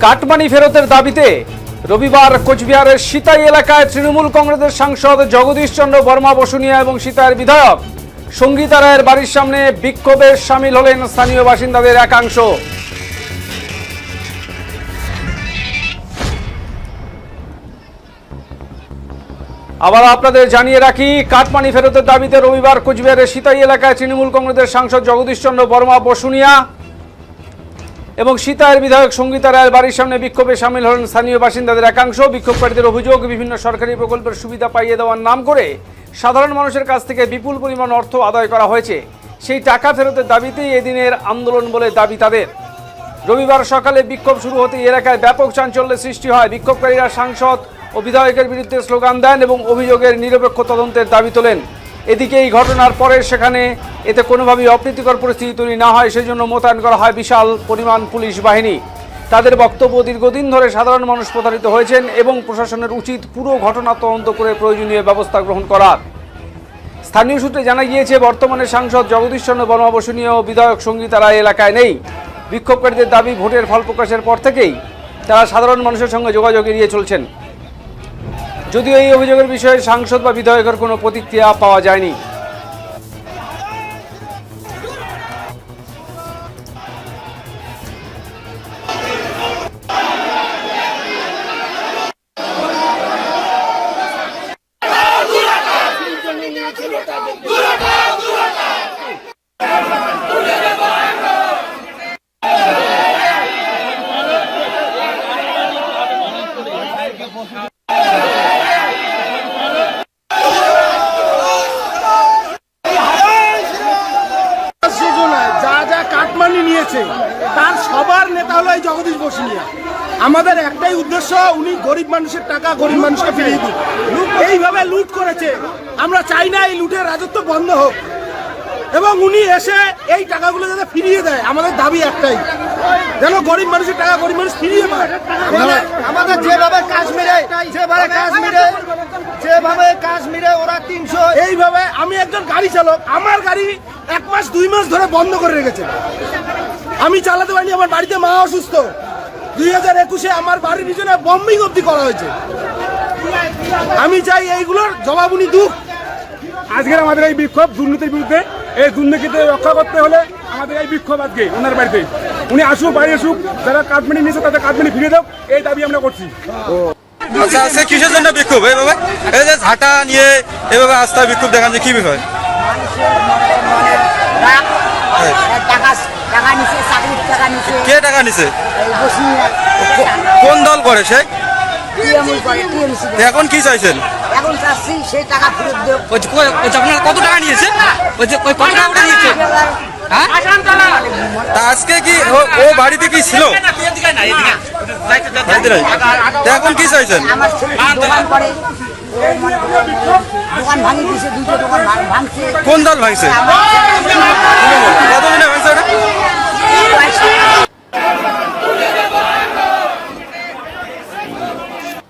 Cut money ফেরতের দাবিতে রবিবার কোচবিহারের সিতাই এলাকায় তৃণমূল কংগ্রেসের সাংসদ জগদীশ চন্দ্র বর্মা বসুনিয়া এবং সিতাইয়ের বিধায়ক সঙ্গীতা রায়ের বাড়ির সামনে বিক্ষোভে সামিল হলেন স্থানীয় বাসিন্দাদের একাংশ। আবার আপনাদের জানিয়ে রাখি, কাটমানি ফেরতের দাবিতে রবিবার কোচবিহারের সিতাই এলাকায় তৃণমূল কংগ্রেসের সাংসদ জগদীশ চন্দ্র বর্মা বসুনিয়া এবং সিতাইয়ের বিধায়ক সঙ্গীতা রায়ের বাড়ির সামনে বিক্ষোভে সামিল হলেন স্থানীয় বাসিন্দাদের একাংশ। বিক্ষোভকারীদের অভিযোগ, বিভিন্ন সরকারি প্রকল্পের সুবিধা পাইয়ে দেওয়ার নাম করে সাধারণ মানুষের কাছ থেকে বিপুল পরিমাণ অর্থ আদায় করা হয়েছে। সেই টাকা ফেরতের দাবিতেই এদিনের আন্দোলন বলে দাবি তাদের। রবিবার সকালে বিক্ষোভ শুরু হতে এলাকায় ব্যাপক চাঞ্চল্যের সৃষ্টি হয়। বিক্ষোভকারীরা সাংসদ ও বিধায়কের বিরুদ্ধে স্লোগান দেন এবং অভিযোগের নিরপেক্ষ তদন্তের দাবি তোলেন। এদিকে এই ঘটনার পরে সেখানে এতে কোনোভাবেই অপ্রীতিকর পরিস্থিতি তৈরি না হয় সেজন্য মোতায়েন করা হয় বিশাল পরিমাণ পুলিশ বাহিনী। তাদের বক্তব্য, দীর্ঘদিন ধরে সাধারণ মানুষ প্রতারিত হয়েছেন এবং প্রশাসনের উচিত পুরো ঘটনা তদন্ত করে প্রয়োজনীয় ব্যবস্থা গ্রহণ করার। স্থানীয় সূত্রে জানা গিয়েছে, বর্তমানে সাংসদ জগদীশ চন্দ্র বর্মা বসুনিয়া ও বিধায়ক সঙ্গীতা রায় এলাকায় নেই। বিক্ষোভকারীদের দাবি, ভোটের ফল প্রকাশের পর থেকেই তারা সাধারণ মানুষের সঙ্গে যোগাযোগ এড়িয়ে চলছেন। যদিও এই অভিযোগের বিষয়ে সাংসদ বা বিধায়কের কোনো প্রতিক্রিয়া পাওয়া যায়নি। তার সবার নেতা হলো এই জগদীশ বসুনিয়া। আমাদের একটাই উদ্দেশ্য, উনি গরিব মানুষের টাকা গরিব মানুষকে ফিরিয়ে দিন। এইভাবে লুট করেছে, আমরা চাই না এই লুটের রাজত্ব বন্ধ হোক এবং উনি এসে এই টাকাগুলো যাতে ফিরিয়ে দেয়। আমাদের দাবি একটাই, যেন গরিব মানুষের টাকা গরিব মানুষ ফিরিয়ে পায়। আমাদের যেভাবে কাশ্মীরে ওরা 300, এইভাবে আমি একজন গাড়ি চালক, আমার গাড়ি 1 মাস 2 মাস ধরে বন্ধ করে রেখেছে। আমি চালাতে পারিনি, আমার বাড়িতে মা অসুস্থ। 2021-এ আমার বাড়ির পিছনে বম্বিং অব্দি করা হয়েছে। আমি চাই এইগুলোর জবাব উনি দুঃখ। আজকের আমাদের এই বিক্ষোভ দুর্নীতির বিরুদ্ধে, এই দুর্নীতিতে রক্ষা করতে হলে আমাদের এই বিক্ষোভ আজকে ওনার বাড়িতে। উনি আসুক, বাড়ি আসুক, যারা কাটমানি নিয়েছে তাদের কাটমানি ফিরিয়ে দাও, এই দাবি আমরা করছি। আচ্ছা, আজকে কিসের জন্য বিক্ষোভ? এইভাবে এই যে ঝাঁটা নিয়ে এভাবে আস্থা বিক্ষোভ দেখান, যে কি বিষয়? কে টাকা নিছে? কোন দল করে সে? এখন কি চাইছেন? এখন চাচ্ছি সেই টাকা ফেরত দেব। আপনার কত টাকা নিয়েছে? তা আজকে কি ও বাড়িতে কি ছিল? এখন কি চাইছেন? আমার ছেলে দোকান করে, দোকান ভাঙিয়ে দিয়েছে, 2টা দোকান ভাঙছে। কোন দল ভাঙছে?